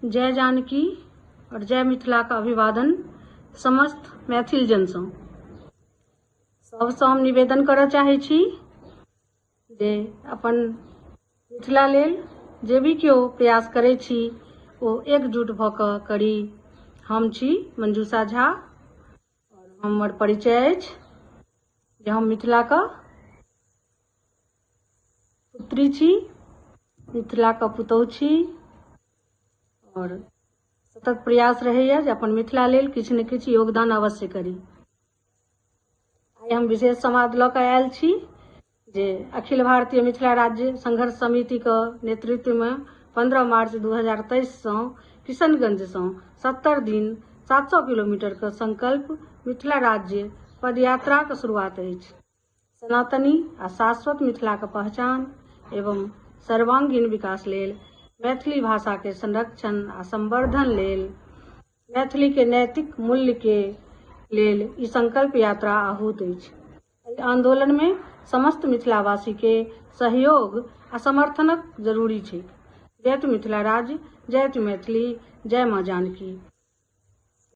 जय जानकी और जय मिथिला का अभिवादन समस्त मैथिल जन सँ। सबसँ हम निवेदन करय चाहै छी जे अपन मिथिला लेल जे भी केओ प्रयास करै छी ओ एकजुट भऽ कऽ करी। हम छी मंजूषा झा और हमर परिचय अछि जे हम मिथिला का पुत्री छी, मिथिला का पुतौह छी और सतत प्रयास रहैया जे अपन मिथिला लेल किछु ने किछु योगदान अवश्य करी। आइ हम विशेष संवाद लऽ कऽ आयल छी जे अखिल भारतीय मिथिला राज्य संघर्ष समिति के नेतृत्व में 15 मार्च 2023 सँ किशनगंज सँ 70 दिन 700 किलोमीटर के संकल्प मिथिला राज्य पदयात्रा के शुरुआत अछि। सनातनी आ शाश्वत मिथिला के पहचान एवं सर्वांगीण विकास लेल मैथिली भाषा के संरक्षण आ संवर्धन लेल मैथिली के नैतिक मूल्य के लेल ई संकल्प यात्रा आहूत अछि। एहि आंदोलन में समस्त मिथिलावासी के सहयोग आ समर्थनक जरूरी छै। जय तु मिथिला राज्य, जय तु मैथिली, जय माँ जानकी।